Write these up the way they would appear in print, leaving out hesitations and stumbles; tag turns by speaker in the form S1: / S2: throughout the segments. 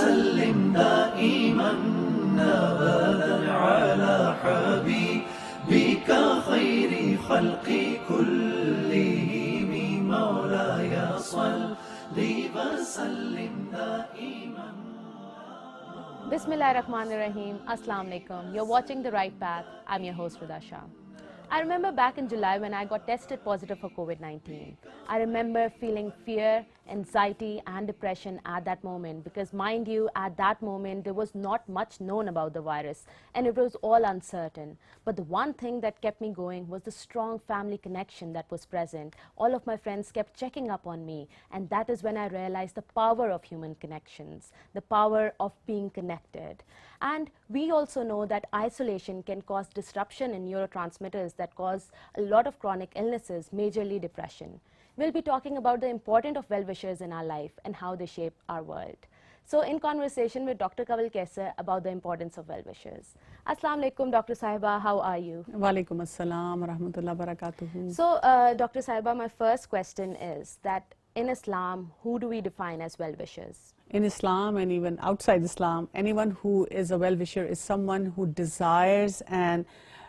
S1: وسلم دائما أبدا على حبيبك خير خلق كلهم مولاي صل وسلم دائما.
S2: Bismillah ar-Rahman ar-Rahim. Assalamu alaikum. You're watching The Right Path. I'm your host Rida Shah. I remember back in July when I got tested positive for COVID-19. I remember feeling fear, anxiety and depression at that moment because, mind you, at that moment there was not much known about the virus and it was all uncertain. But the one thing that kept me going was the strong family connection that was present. All of my friends kept checking up on me, and that is when I realized the power of human connections, the power of being connected. And we also know that isolation can cause disruption in neurotransmitters that cause a lot of chronic illnesses, majorly depression. We'll be talking about the importance of well-wishers in our life and how they shape our world. So, in conversation with Dr. Kanwal Kaisar about the importance of well-wishers. Assalamu alaikum, Dr. Sahiba, how are you?
S3: Walaikum assalam wa rahmatullahi wa barakatuhu.
S2: So, Dr. Sahiba, my first question is that in Islam, who do we define as well-wishers?
S3: In Islam and even outside Islam, anyone who is a well-wisher is someone who desires and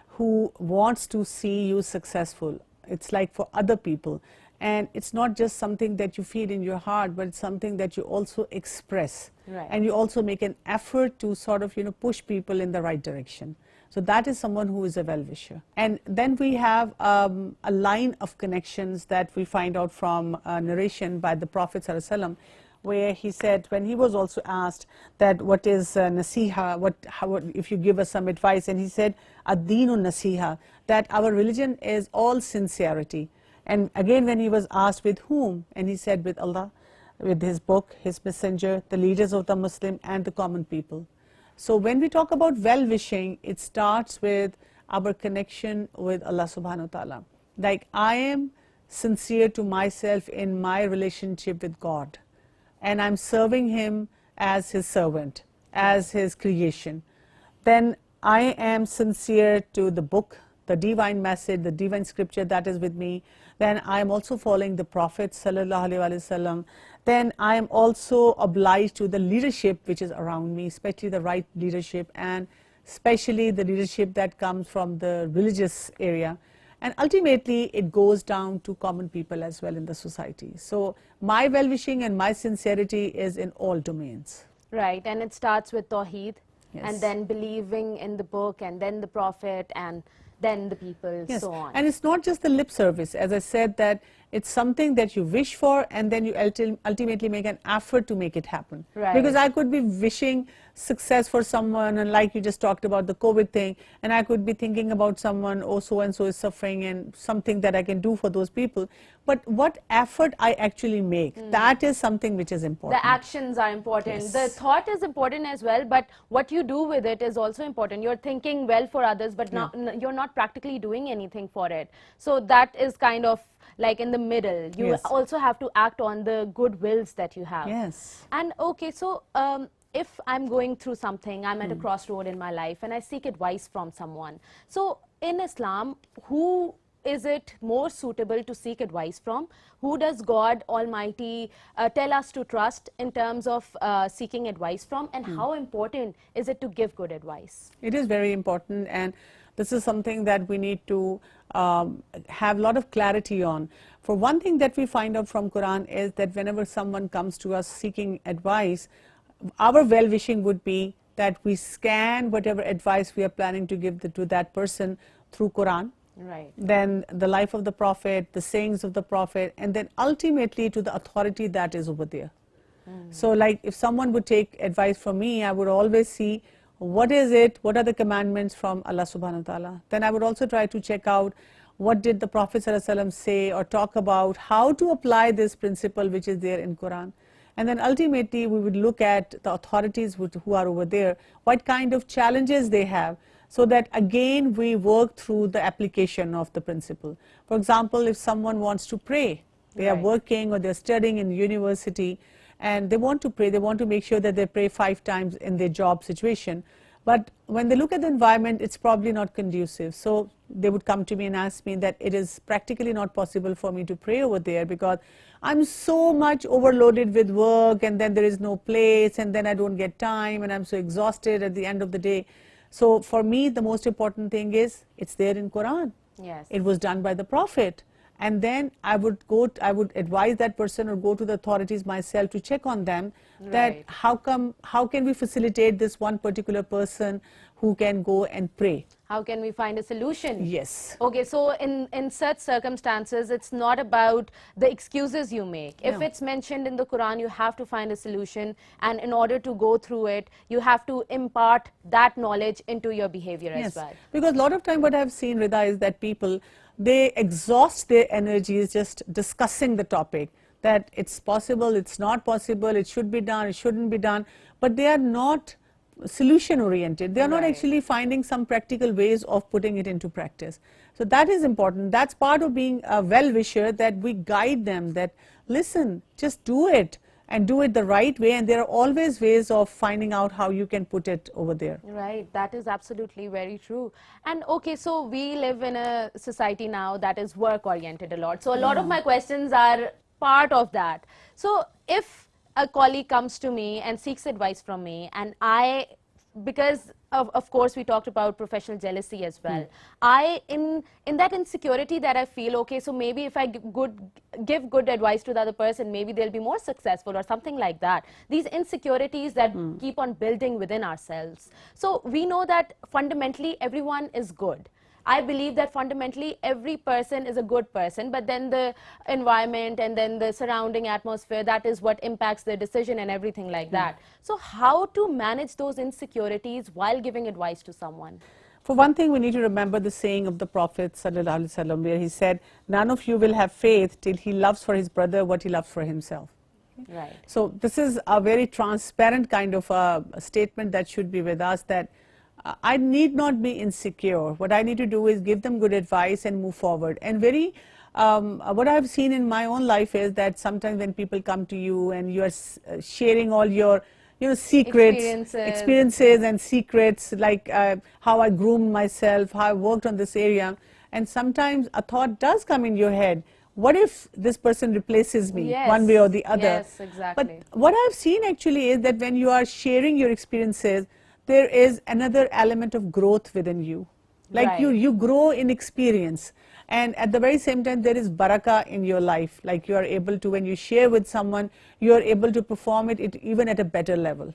S3: who wants to see you successful. It's like for other people. And it's not just something that you feel in your heart, but it's something that you also express.
S2: Right.
S3: And you also make an effort to sort of, push people in the right direction. So that is someone who is a well-wisher. And then we have a line of connections that we find out from narration by the Prophet ﷺ, where he said, when he was also asked that what is nasiha, if you give us some advice, and he said, ad-deenu nasiha, that our religion is all sincerity. And again when he was asked with whom, and he said with Allah, with his book, his messenger, the leaders of the Muslim and the common people. So when we talk about well-wishing, it starts with our connection with Allah subhanahu wa ta'ala. Like, I am sincere to myself in my relationship with God, and I'm serving him as his servant, as his creation. Then I am sincere to the book, the divine message, the divine scripture that is with me. Then I am also following the Prophet sallallahu alaihi wasallam. Then I am also obliged to the leadership which is around me, especially the right leadership, and especially the leadership that comes from the religious area. And ultimately it goes down to common people as well in the society. So my well-wishing and my sincerity is in all domains.
S2: Right, and it starts with Tawheed,
S3: Yes.
S2: and then believing in the book, and then the Prophet, and then the people,
S3: Yes.
S2: so on.
S3: And it's not just the lip service. As I said, that it's something that you wish for, and then you ultimately make an effort to make it happen.
S2: Right.
S3: Because I could be wishing success for someone, and like you just talked about the COVID thing, and I could be thinking about someone, oh, so and so is suffering, and something that I can do for those people. But what effort I actually make, that is something which is important.
S2: The actions are important.
S3: Yes.
S2: The thought is important as well, but what you do with it is also important. You're thinking well for others, but you're not practically doing anything for it. So that is kind of like in the middle. You
S3: Yes.
S2: also have to act on the good wills that you have.
S3: Yes.
S2: And okay, so if I'm going through something, I'm at a crossroad in my life and I seek advice from someone. So in Islam, who is it more suitable to seek advice from? Who does God Almighty tell us to trust in terms of seeking advice from? And how important is it to give good advice?
S3: It is very important, and this is something that we need to have a lot of clarity on. For one thing that we find out from Quran is that whenever someone comes to us seeking advice, our well-wishing would be that we scan whatever advice we are planning to give to that person through Quran.
S2: Right.
S3: Then the life of the Prophet, the sayings of the Prophet, and then ultimately to the authority that is over there. So like if someone would take advice from me, I would always see what is it, what are the commandments from Allah subhanahu wa ta'ala. Then I would also try to check out what did the Prophet sallallahu alaihi wasallam say or talk about, how to apply this principle which is there in Quran. And then ultimately we would look at the authorities who are over there, what kind of challenges they have, so that again we work through the application of the principle. For example, if someone wants to pray, they are working or they're studying in university and they want to pray, they want to make sure that they pray 5 times in their job situation. But when they look at the environment, it's probably not conducive. So they would come to me and ask me that it is practically not possible for me to pray over there because I'm so much overloaded with work, and then there is no place, and then I don't get time, and I'm so exhausted at the end of the day. So for me, the most important thing is it's there in Quran.
S2: Yes.
S3: It was done by the Prophet. And then I would advise that person or go to the authorities myself to check on them that
S2: Right.
S3: how can we facilitate this one particular person who can go and pray.
S2: How can we find a solution?
S3: Yes.
S2: Okay, so in such circumstances, it's not about the excuses you make. If
S3: No.
S2: it's mentioned in the Quran, you have to find a solution, and in order to go through it, you have to impart that knowledge into your behavior as well.
S3: Because a lot of time what I've seen, Rida, is that people, they exhaust their energies just discussing the topic, that it's possible, it's not possible, it should be done, it shouldn't be done, but they are not solution oriented. They are not
S2: Right.
S3: actually finding some practical ways of putting it into practice. So that is important. That's part of being a well-wisher, that we guide them, that listen, just do it and do it the right way, and there are always ways of finding out how you can put it over there.
S2: Right, that is absolutely very true. And okay, so we live in a society now that is work oriented a lot. So a lot of my questions are part of that. So if a colleague comes to me and seeks advice from me, and because of course we talked about professional jealousy as well, I in that insecurity that I feel, okay, so maybe if I give good advice to the other person, maybe they'll be more successful or something like that. These insecurities that keep on building within ourselves. So we know that fundamentally everyone is good. I believe that fundamentally every person is a good person, but then the environment and then the surrounding atmosphere, that is what impacts their decision and everything like that. So how to manage those insecurities while giving advice to someone?
S3: For one thing, we need to remember the saying of the Prophet ﷺ, where he said, none of you will have faith till he loves for his brother what he loves for himself.
S2: Right.
S3: So this is a very transparent kind of a statement that should be with us, that I need not be insecure. What I need to do is give them good advice and move forward. And what I've seen in my own life is that sometimes when people come to you and you are sharing all your secrets, experiences and secrets, like how I groomed myself, how I worked on this area, and sometimes a thought does come in your head, what if this person replaces me one way or the other?
S2: Yes, exactly.
S3: But what I've seen actually is that when you are sharing your experiences, there is another element of growth within you. Like
S2: Right.
S3: you grow in experience, and at the very same time there is barakah in your life. Like you are able to, when you share with someone, you are able to perform it even at a better level.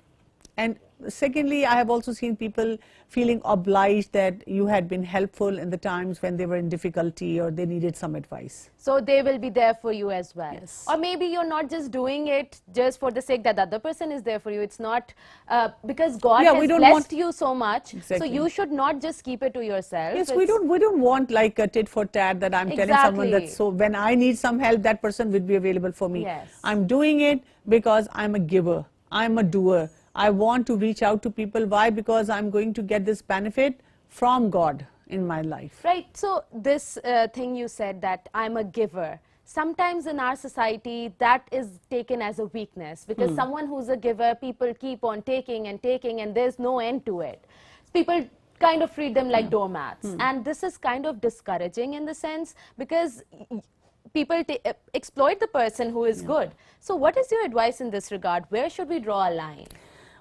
S3: And secondly, I have also seen people feeling obliged that you had been helpful in the times when they were in difficulty or they needed some advice.
S2: So they will be there for you as well.
S3: Yes.
S2: Or maybe you're not just doing it just for the sake that the other person is there for you. It's not because God
S3: Yeah,
S2: has
S3: we don't
S2: blessed
S3: want-
S2: you so much.
S3: Exactly.
S2: So you should not just keep it to yourself.
S3: Yes, we don't want like a tit for tat, that I'm telling someone that
S2: Exactly.
S3: so when I need some help, that person would be available for me.
S2: Yes.
S3: I'm doing it because I'm a giver, I'm a doer. I want to reach out to people. Why? Because I'm going to get this benefit from God in my life.
S2: Right. So this thing you said, that I'm a giver. Sometimes in our society that is taken as a weakness, because someone who's a giver, people keep on taking and taking and there's no end to it. People kind of treat them like doormats, and this is kind of discouraging in the sense, because people exploit the person who is good. So what is your advice in this regard? Where should we draw a line?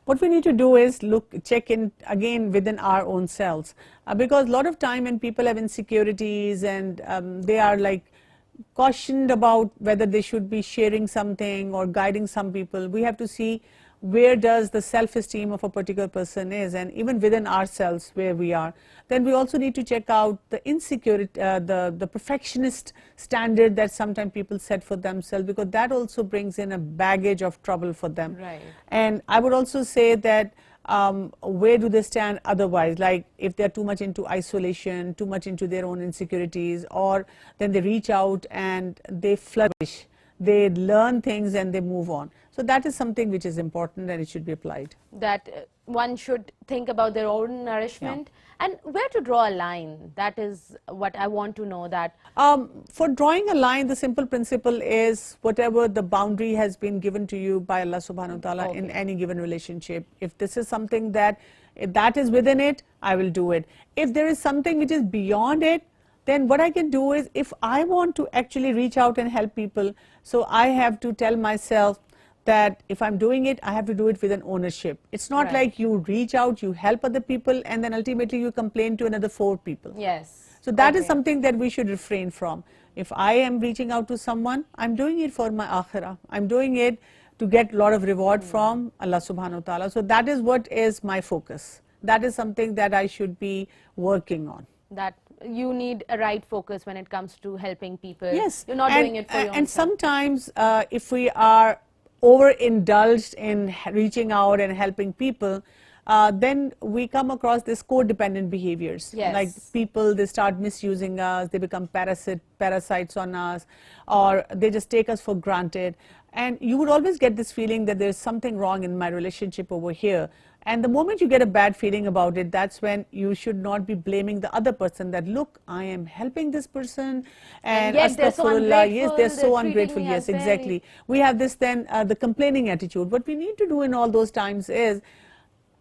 S3: What we need to do is check in again within our own selves, because a lot of time when people have insecurities and they are like cautioned about whether they should be sharing something or guiding some people, we have to see where does the self-esteem of a particular person is, and even within ourselves where we are. Then we also need to check out the insecurity, the perfectionist standard that sometimes people set for themselves, because that also brings in a baggage of trouble for them.
S2: Right.
S3: And I would also say that where do they stand otherwise, like if they're too much into isolation, too much into their own insecurities, or then they reach out and they flourish, they learn things and they move on. So that is something which is important and it should be applied.
S2: That one should think about their own nourishment, and where to draw a line. That is what I want to know. That
S3: For drawing a line, the simple principle is whatever the boundary has been given to you by Allah subhanahu wa ta'ala in any given relationship. If this is something that If that is within it, I will do it. If there is something which is beyond it, then what I can do is, if I want to actually reach out and help people, so I have to tell myself that if I'm doing it, I have to do it with an ownership. It's not
S2: Right.
S3: like you reach out, you help other people, and then ultimately you complain to another 4 people.
S2: Yes.
S3: So that is
S2: Okay.
S3: something that we should refrain from. If I am reaching out to someone, I'm doing it for my akhirah. I'm doing it to get a lot of reward from Allah subhanahu wa ta'ala. So that is what is my focus. That is something that I should be working on.
S2: That you need a right focus when it comes to helping people.
S3: Yes.
S2: You're not doing it for your own
S3: And
S2: self.
S3: sometimes if we are overindulged in reaching out and helping people, then we come across this codependent behaviors.
S2: Yes.
S3: Like people, they start misusing us, they become parasites on us, or they just take us for granted. And you would always get this feeling that there's something wrong in my relationship over here. And the moment you get a bad feeling about it, that's when you should not be blaming the other person that, look, I am helping this person and
S2: yet they're so
S3: astaghfirullah, yes,
S2: ungrateful,
S3: they're so
S2: they're treating
S3: ungrateful,
S2: me
S3: yes,
S2: as very-
S3: exactly. We have this then, the complaining attitude. What we need to do in all those times is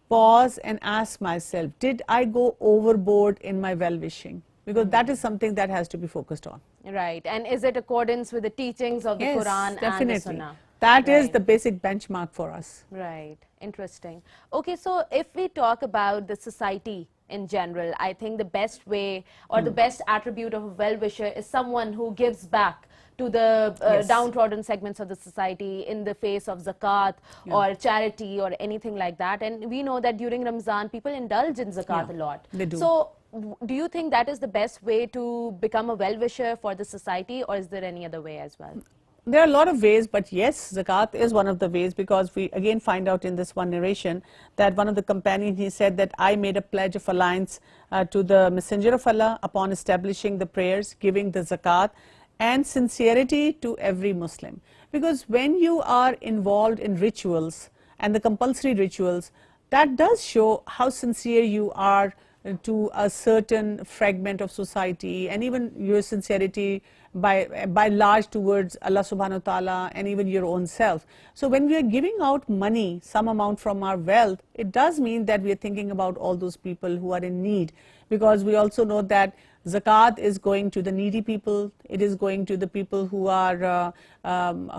S3: pause and ask myself, did I go overboard in my well-wishing? Because that is something that has to be focused on.
S2: Right. And is it accordance with the teachings of the
S3: Yes,
S2: Quran and the
S3: definitely.
S2: Sunnah?
S3: That is
S2: Right.
S3: the basic benchmark for us.
S2: Right. Interesting. Okay, so if we talk about the society in general, I think the best way or the best attribute of a well-wisher is someone who gives back to the
S3: Yes.
S2: downtrodden segments of the society in the face of zakat or charity or anything like that. And we know that during Ramzan, people indulge in zakat
S3: Yeah,
S2: a lot.
S3: they do.
S2: So do you think that is the best way to become a well-wisher for the society, or is there any other way as well?
S3: There are a lot of ways, but yes, zakat is one of the ways, because we again find out in this one narration that one of the companions, he said that I made a pledge of alliance to the Messenger of Allah upon establishing the prayers, giving the zakat, and sincerity to every Muslim. Because when you are involved in rituals and the compulsory rituals, that does show how sincere you are to a certain fragment of society, and even your sincerity by large towards Allah subhanahu wa ta'ala and even your own self. So when we are giving out money, some amount from our wealth, it does mean that we are thinking about all those people who are in need, because we also know that zakat is going to the needy people. It is going to the people who are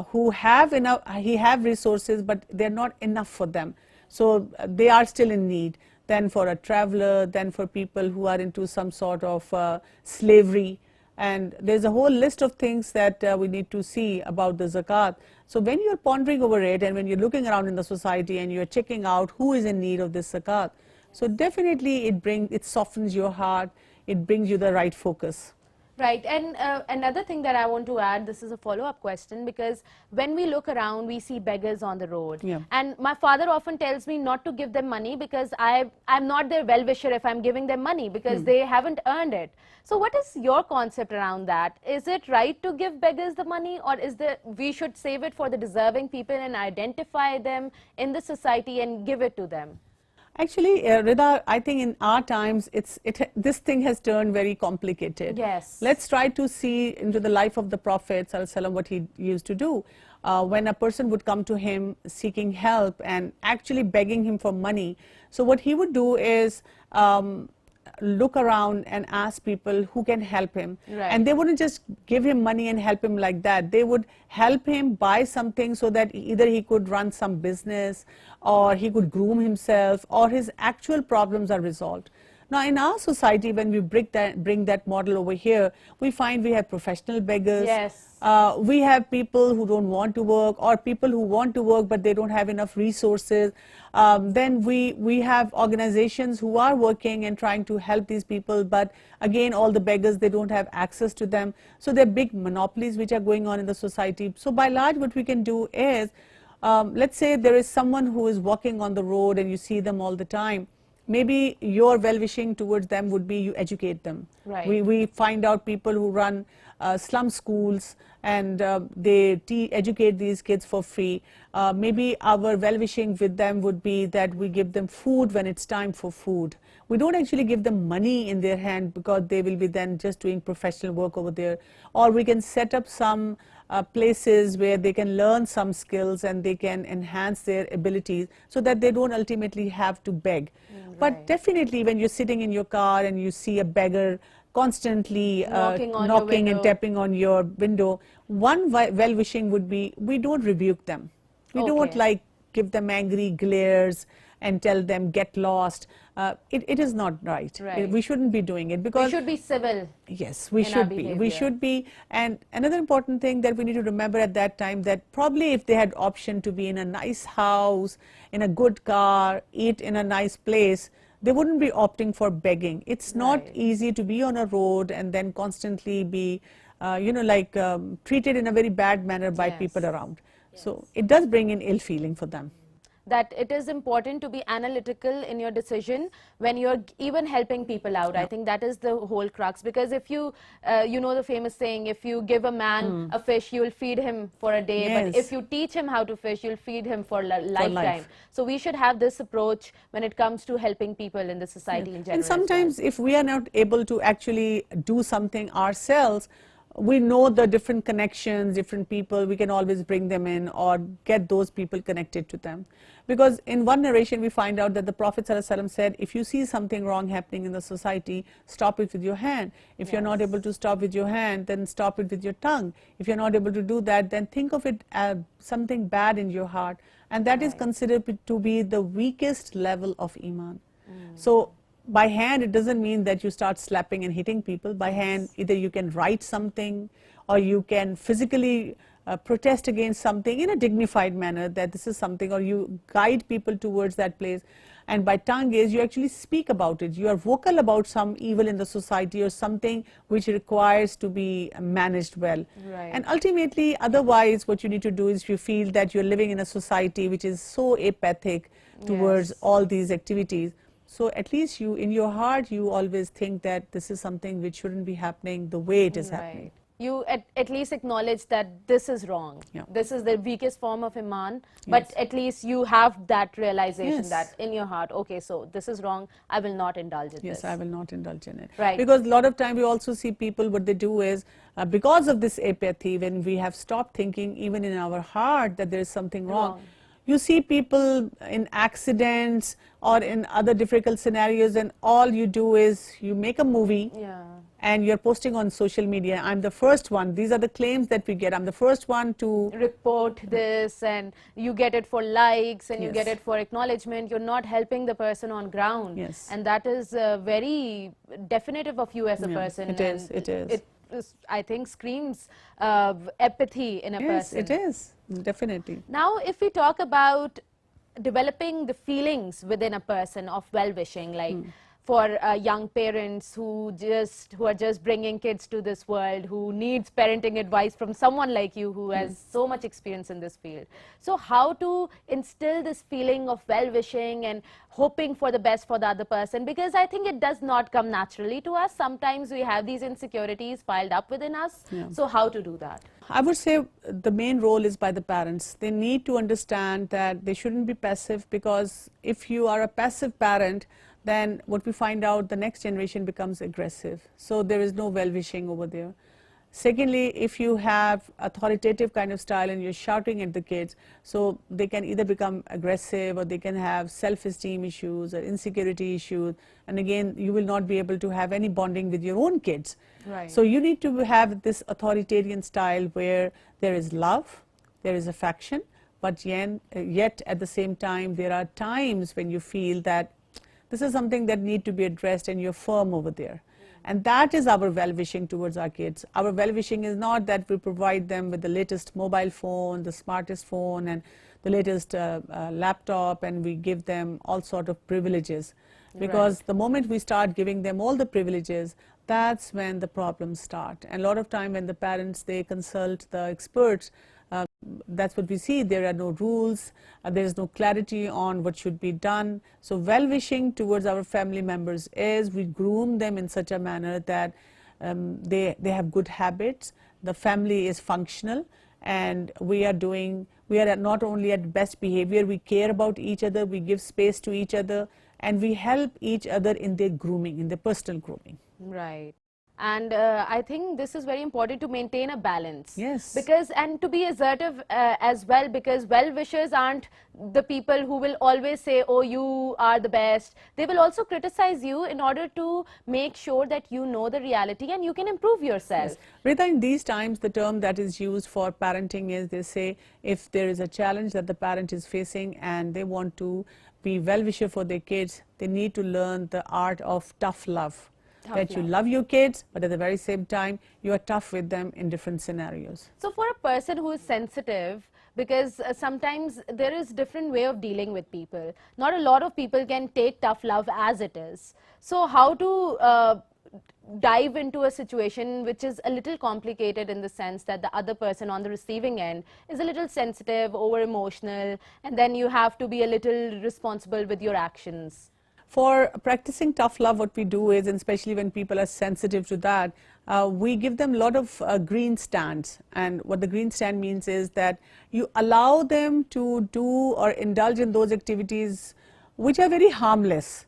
S3: who have enough, have resources, but they're not enough for them. So they are still in need. Then for a traveler, then for people who are into some sort of slavery. And there's a whole list of things that we need to see about the zakat. So when you're pondering over it, and when you're looking around in the society and you're checking out who is in need of this zakat, so definitely it softens your heart, it brings you the right focus.
S2: Right. And another thing that I want to add, this is a follow-up question, because when we look around, we see beggars on the road.
S3: Yeah.
S2: And my father often tells me not to give them money because I'm not their well-wisher if I'm giving them money, because they haven't earned it. So what is your concept around that? Is it right to give beggars the money, or is we should save it for the deserving people and identify them in the society and give it to them?
S3: Actually, Rida, I think in our times, this thing has turned very complicated.
S2: Yes.
S3: Let's try to see into the life of the Prophet ﷺ what he used to do. When a person would come to him seeking help and actually begging him for money, so what he would do is look around and ask people who can help him.
S2: Right.
S3: And they wouldn't just give him money and help him like that. They would help him buy something so that either he could run some business, or he could groom himself, or his actual problems are resolved. Now in our society, when we bring that model over here, we find we have professional beggars.
S2: Yes.
S3: We have people who don't want to work, or people who want to work but they don't have enough resources. Then we have organizations who are working and trying to help these people, but again, all the beggars, they don't have access to them. So there are big monopolies which are going on in the society. So by large, what we can do is, let's say there is someone who is walking on the road and you see them all the time. Maybe your well-wishing towards them would be you educate them.
S2: Right.
S3: We find out people who run slum schools, and they educate these kids for free. Maybe our well-wishing with them would be that we give them food when it's time for food. We don't actually give them money in their hand, because they will be then just doing professional work over there. Or we can set up some places where they can learn some skills and they can enhance their abilities so that they don't ultimately have to beg. But
S2: Right.
S3: definitely when you're sitting in your car and you see a beggar constantly
S2: Knocking on your
S3: knocking and
S2: window.
S3: tapping on your window, one well-wishing would be, we don't rebuke them. We don't
S2: Okay.
S3: like give them angry glares and tell them get lost. It is not right.
S2: Right.
S3: We shouldn't be doing it
S2: We
S3: because
S2: should be civil.
S3: yes, we
S2: in our
S3: should be. We
S2: behavior.
S3: should be. And another important thing that we need to remember at that time, that probably if they had option to be in a nice house, in a good car, eat in a nice place, they wouldn't be opting for begging. It's not
S2: Right.
S3: easy to be on a road and then constantly be, like treated in a very bad manner by
S2: Yes.
S3: people around. So it does bring in ill feeling for them.
S2: That it is important to be analytical in your decision when you're even helping people out. I think that is the whole crux, because if you, you know the famous saying, if you give a man a fish, you'll feed him for a day, but
S3: Yes.
S2: if you teach him how to fish, you'll feed him for lifetime.
S3: life.
S2: So we should have this approach when it comes to helping people in the society in general.
S3: And
S2: as well.
S3: sometimes if we are not able to actually do something ourselves, we know the different connections, different people, we can always bring them in or get those people connected to them. Because in one narration we find out that the Prophet ﷺ said, if you see something wrong happening in the society, stop it with your hand. If you're not
S2: Yes.
S3: able to stop with your hand, then stop it with your tongue. If you're not able to do that, then think of it as something bad in your heart. And that is
S2: Right.
S3: considered to be the weakest level of Iman. So by hand, it doesn't mean that you start slapping and hitting people. By hand, either you can write something or you can physically protest against something in a dignified manner, that this is something, or you guide people towards that place. And by tongue is you actually speak about it. You are vocal about some evil in the society or something which requires to be managed well.
S2: Right.
S3: And ultimately, otherwise, what you need to do is, if you feel that you're living in a society which is so apathic towards
S2: Yes.
S3: all these activities, so at least you, in your heart, you always think that this is something which shouldn't be happening the way it is happening.
S2: Right. You at least acknowledge that this is wrong.
S3: Yeah.
S2: This is the weakest form of Iman, but
S3: Yes.
S2: at least you have that realization
S3: Yes.
S2: that in your heart, okay, so this is wrong, I will not indulge in
S3: Yes,
S2: this.
S3: I will not indulge in it.
S2: Right.
S3: Because a lot of time we also see people, what they do is, because of this apathy, when we have stopped thinking even in our heart that there is something wrong,
S2: Wrong.
S3: you see people in accidents or in other difficult scenarios, and all you do is you make a movie
S2: Yeah.
S3: and you're posting on social media. I'm the first one. These are the claims that we get. I'm the first one to
S2: Report this, and you get it for likes and you get
S3: Yes.
S2: it for acknowledgement. You're not helping the person on ground.
S3: Yes.
S2: And that is very definitive of you as a
S3: Yeah,
S2: person.
S3: it is,
S2: and
S3: it is.
S2: It is, I think, screams apathy in a
S3: yes,
S2: person.
S3: it is, definitely.
S2: Now, if we talk about developing the feelings within a person of well-wishing, like for young parents who are just bringing kids to this world, who needs parenting advice from someone like you who has so much experience in this field. So how to instill this feeling of well-wishing and hoping for the best for the other person, because I think it does not come naturally to us. Sometimes we have these insecurities piled up within us.
S3: Yeah.
S2: So how to do that?
S3: I would say the main role is by the parents. They need to understand that they shouldn't be passive, because if you are a passive parent, then what we find out, the next generation becomes aggressive. So there is no well-wishing over there. Secondly, if you have authoritative kind of style and you're shouting at the kids, so they can either become aggressive or they can have self-esteem issues or insecurity issues. And again, you will not be able to have any bonding with your own kids.
S2: Right.
S3: So you need to have this authoritarian style where there is love, there is affection, but yet at the same time, there are times when you feel that this is something that need to be addressed and you're firm over there. And that is our well-wishing towards our kids. Our well-wishing is not that we provide them with the latest mobile phone, the smartest phone, and the latest laptop, and we give them all sort of privileges. Because the moment we start giving them all the privileges, that's when the problems start. And a lot of time when the parents, they consult the experts, that's what we see. There are no rules, there is no clarity on what should be done. So well-wishing towards our family members is we groom them in such a manner that they have good habits, the family is functional, and we are not only at best behavior, we care about each other, we give space to each other, and we help each other in their grooming, in their personal grooming.
S2: Right. And I think this is very important to maintain a balance.
S3: Yes.
S2: Because, and to be assertive as well, because well-wishers aren't the people who will always say, oh, you are the best. They will also criticize you in order to make sure that you know the reality and you can improve yourself.
S3: Yes. Rita, in these times, the term that is used for parenting is, they say, if there is a challenge that the parent is facing and they want to be well-wisher for their kids, they need to learn the art of tough love. That you love your kids, but at the very same time, you are tough with them in different scenarios.
S2: So for a person who is sensitive, because sometimes there is different way of dealing with people. Not a lot of people can take tough love as it is. So how to dive into a situation which is a little complicated in the sense that the other person on the receiving end is a little sensitive, over emotional, and then you have to be a little responsible with your actions.
S3: For practicing tough love, what we do is, and especially when people are sensitive to that, we give them a lot of green stands. And what the green stand means is that you allow them to do or indulge in those activities which are very harmless.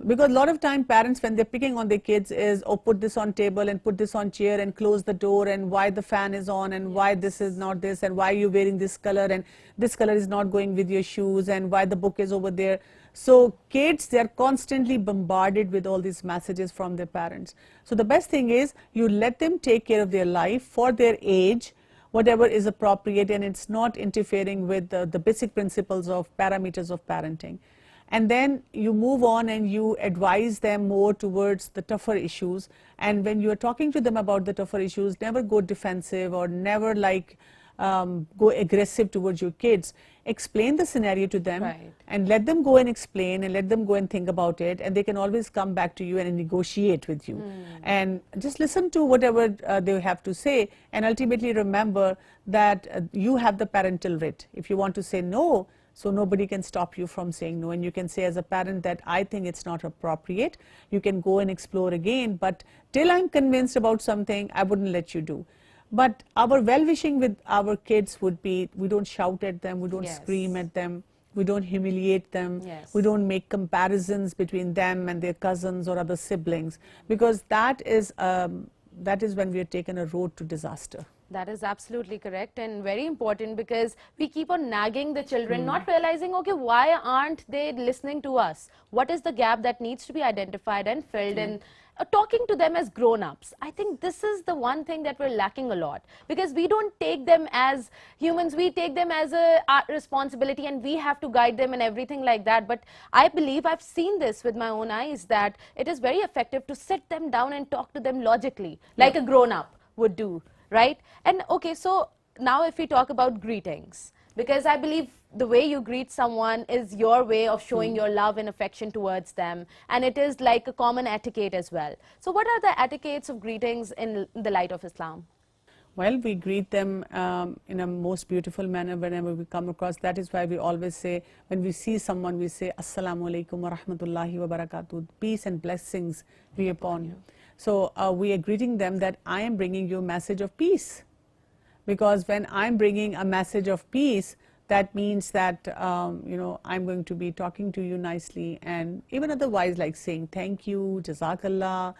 S3: Because a lot of time parents, when they're picking on their kids, is, oh, put this on table and put this on chair and close the door, and why the fan is on, and why this is not this, and why you're wearing this color, and this color is not going with your shoes, and why the book is over there. So kids, they're constantly bombarded with all these messages from their parents. So the best thing is you let them take care of their life for their age, whatever is appropriate, and it's not interfering with the basic principles of parameters of parenting. And then you move on and you advise them more towards the tougher issues. And when you are talking to them about the tougher issues, never go defensive or never like go aggressive towards your kids. Explain the scenario to them,
S2: right,
S3: and let them go and explain, and let them go and think about it, and they can always come back to you and negotiate with you. And just listen to whatever they have to say, and ultimately remember that you have the parental writ. If you want to say no, so nobody can stop you from saying no, and you can say as a parent that I think it's not appropriate. You can go and explore again, but till I'm convinced about something, I wouldn't let you do. But our well-wishing with our kids would be, we don't shout at them, we don't scream at them, we don't humiliate them, we don't make comparisons between them and their cousins or other siblings, because that is when we have taken a road to disaster.
S2: That is absolutely correct and very important, because we keep on nagging the children, not realizing, okay, why aren't they listening to us? What is the gap that needs to be identified and filled in? Talking to them as grown-ups. I think this is the one thing that we're lacking a lot, because we don't take them as humans, we take them as a responsibility, and we have to guide them and everything like that. But I believe, I've seen this with my own eyes, that it is very effective to sit them down and talk to them logically, like a grown-up would do. Right? And okay, so now if we talk about greetings, because I believe the way you greet someone is your way of showing your love and affection towards them, and it is like a common etiquette as well. So what are the etiquettes of greetings in the light of Islam?
S3: Well, we greet them in a most beautiful manner whenever we come across. That is why we always say, when we see someone, we say, Assalamu alaikum wa rahmatullahi wa barakatuh. Peace and blessings be upon you. So we are greeting them that I am bringing you a message of peace. Because when I'm bringing a message of peace, that means that, you know, I'm going to be talking to you nicely, and even otherwise, like saying thank you, Jazakallah,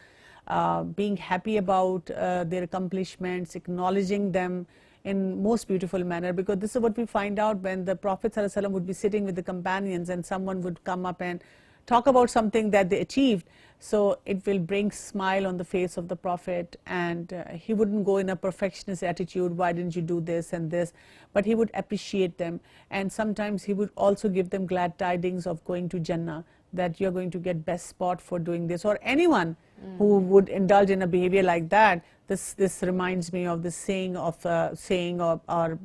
S3: being happy about their accomplishments, acknowledging them in most beautiful manner. Because this is what we find out when the Prophet ﷺ would be sitting with the companions and someone would come up and talk about something that they achieved. So it will bring smile on the face of the Prophet, and he wouldn't go in a perfectionist attitude, why didn't you do this and this, but he would appreciate them. And sometimes he would also give them glad tidings of going to Jannah, that you're going to get best spot for doing this. Or anyone who would indulge in a behavior like that, this reminds me of the saying of or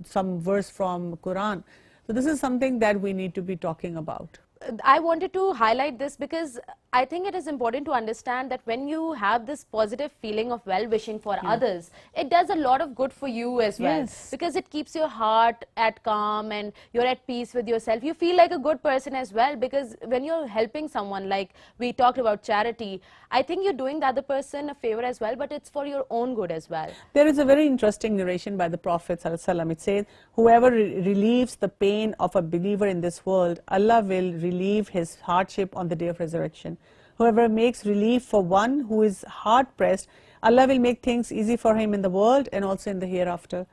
S3: some verse from Quran. So this is something that we need to be talking about.
S2: I wanted to highlight this because I think it is important to understand that when you have this positive feeling of well-wishing for others, it does a lot of good for you as well. Because it keeps your heart at calm and you're at peace with yourself. You feel like a good person as well, because when you're helping someone, like we talked about charity, I think you're doing the other person a favor as well, but it's for your own good as well.
S3: There is a very interesting narration by the Prophet ﷺ. It says, whoever relieves the pain of a believer in this world, Allah will relieve his hardship on the day of resurrection. Whoever makes relief for one who is hard pressed, Allah will make things easy for him in the world and also in the hereafter.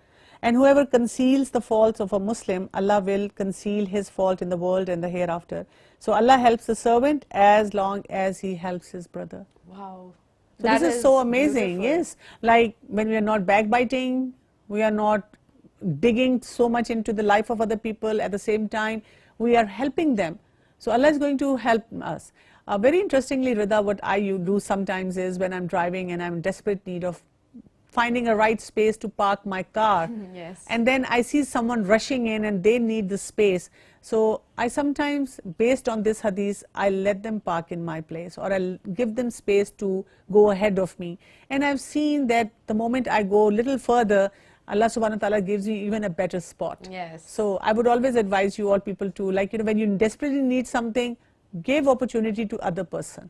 S3: And whoever conceals the faults of a Muslim, Allah will conceal his fault in the world and the hereafter. So Allah helps the servant as long as he helps his brother.
S2: Wow.
S3: So this is so amazing, yes. Like when we are not backbiting, we are not digging so much into the life of other people, at the same time we are helping them. So Allah is going to help us. Very interestingly, Rida, what I do sometimes is when I'm driving and I'm in desperate need of finding a right space to park my car,
S2: Yes.
S3: and then I see someone rushing in and they need the space. So I sometimes, based on this hadith, I let them park in my place, or I'll give them space to go ahead of me. And I've seen that the moment I go a little further, Allah subhanahu wa ta'ala gives you even a better spot.
S2: Yes.
S3: So I would always advise you all people to, like, when you desperately need something, give opportunity to other person,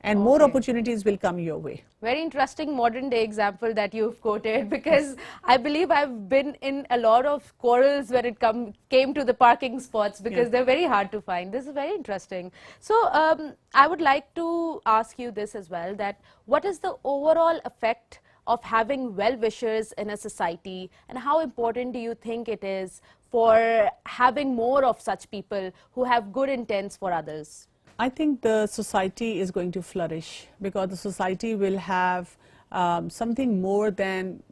S3: and more opportunities will come your way.
S2: Very interesting modern day example that you've quoted, because I believe I've been in a lot of quarrels when it came to the parking spots, because they're very hard to find. This is very interesting. So I would like to ask you this as well, that what is the overall effect of having well-wishers in a society, and how important do you think it is for having more of such people who have good intents for others?
S3: I think the society is going to flourish, because the society will have something more than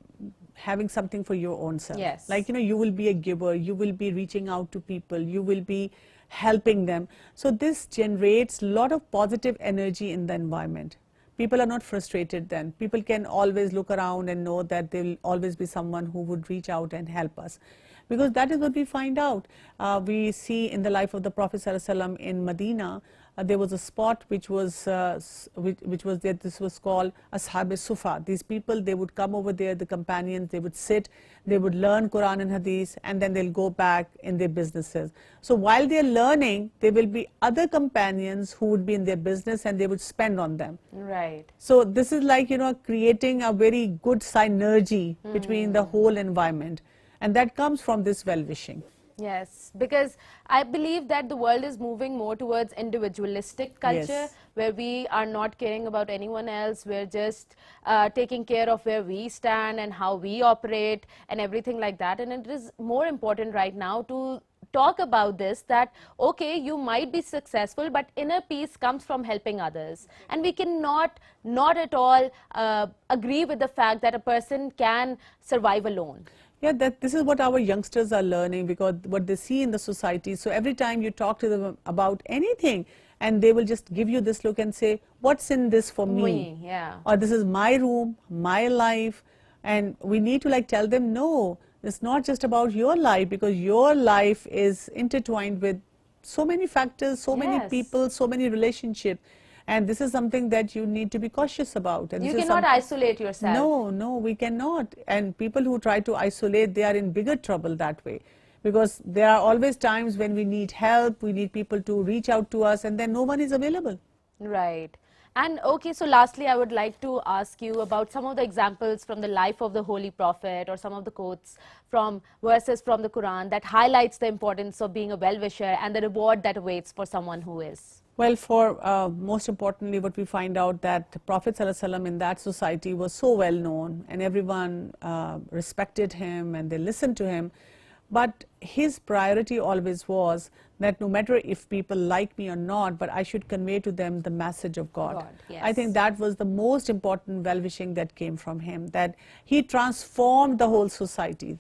S3: having something for your own self.
S2: Yes.
S3: Like, you will be a giver, you will be reaching out to people, you will be helping them. So this generates a lot of positive energy in the environment. People are not frustrated then. People can always look around and know that there will always be someone who would reach out and help us. Because that is what we find out. We see in the life of the Prophet ﷺ in Medina, there was a spot which was there. This was called Ashab-e-Sufa. These people, they would come over there, the companions, they would sit, they would learn Quran and Hadith, and then they'll go back in their businesses. So while they're learning, there will be other companions who would be in their business and they would spend on them.
S2: Right.
S3: So this is like, creating a very good synergy between the whole environment. And that comes from this well-wishing.
S2: Yes, because I believe that the world is moving more towards individualistic culture,
S3: Yes.
S2: where we are not caring about anyone else. We're just taking care of where we stand and how we operate and everything like that. And it is more important right now to talk about this, that okay, you might be successful, but inner peace comes from helping others, and we cannot not at all agree with the fact that a person can survive alone.
S3: Yeah, this is what our youngsters are learning, because what they see in the society. So every time you talk to them about anything, and they will just give you this look and say, what's in this for me?
S2: Yeah.
S3: Or this is my room, my life. And we need to tell them, no, it's not just about your life, because your life is intertwined with so many factors, so many
S2: Yes.
S3: people, so many relationships. And this is something that you need to be cautious about. And
S2: You
S3: this is
S2: cannot isolate yourself.
S3: No, we cannot. And people who try to isolate, they are in bigger trouble that way. Because there are always times when we need help, we need people to reach out to us, and then no one is available.
S2: Right. And okay, so lastly, I would like to ask you about some of the examples from the life of the Holy Prophet, or some of the quotes from verses from the Quran that highlights the importance of being a well-wisher and the reward that awaits for someone who is.
S3: Well, for most importantly, what we find out that Prophet ﷺ in that society was so well known, and everyone respected him and they listened to him. But his priority always was that no matter if people like me or not, but I should convey to them the message of God.
S2: Yes.
S3: I think that was the most important well-wishing that came from him, that he transformed the whole society.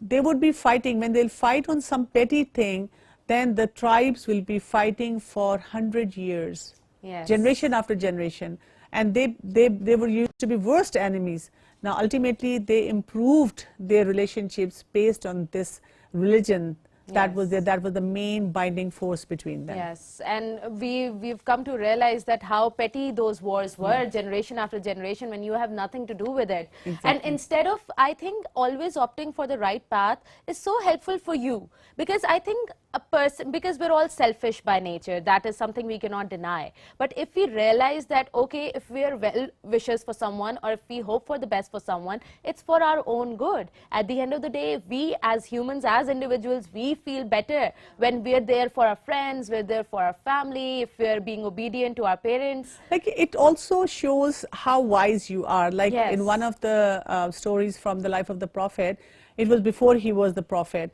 S3: They would be fighting, when they'll fight on some petty thing, then the tribes will be fighting for 100 years,
S2: Yes.
S3: generation after generation. And they were used to be worst enemies. Now, ultimately, they improved their relationships based on this religion. That was the main binding force between them.
S2: Yes, and we've come to realize that how petty those wars were, generation after generation, when you have nothing to do with it.
S3: Exactly.
S2: And instead of, I think, always opting for the right path is so helpful for you, because I think a person, because we're all selfish by nature, that is something we cannot deny. But if we realize that, okay, if we are well wishers for someone, or if we hope for the best for someone, it's for our own good. At the end of the day, we as humans, as individuals, we feel better when we're there for our friends, we're there for our family, if we're being obedient to our parents.
S3: Like, it also shows how wise you are. Like,
S2: Yes.
S3: in one of the stories from the life of the Prophet, it was before he was the Prophet.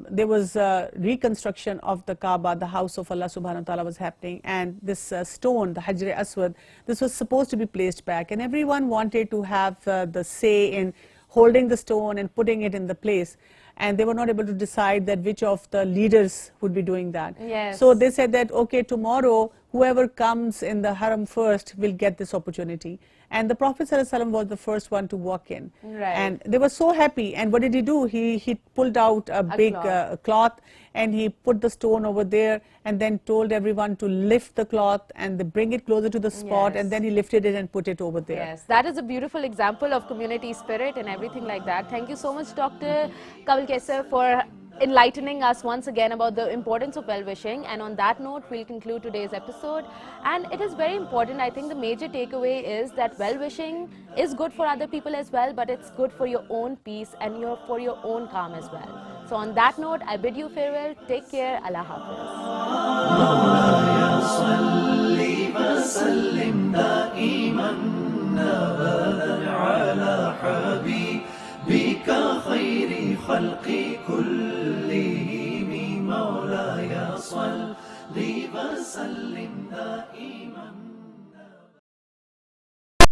S3: There was reconstruction of the Kaaba, the house of Allah subhanahu wa ta'ala was happening, and this stone, the Hajr Aswad, this was supposed to be placed back, and everyone wanted to have the say in holding the stone and putting it in the place, and they were not able to decide that which of the leaders would be doing that.
S2: Yes.
S3: So they said that, okay, tomorrow whoever comes in the haram first will get this opportunity. And the Prophet ﷺ was the first one to walk in.
S2: Right.
S3: And they were so happy. And what did he do? He pulled out a big cloth, and he put the stone over there, and then told everyone to lift the cloth and they bring it closer to the spot,
S2: Yes.
S3: and then he lifted it and put it over there.
S2: Yes, that is a beautiful example of community spirit and everything like that. Thank you so much, Dr. Kanwal Kaisar, for enlightening us once again about the importance of well-wishing. And on that note, we'll conclude today's episode. And it is very important. I think the major takeaway is that well-wishing is good for other people as well, but it's good for your own peace and for your own calm as well. So on that note, I bid you farewell. Take care. Allah Hafiz.
S1: بك خير خلق كلهم مولاي صل وسلم دائما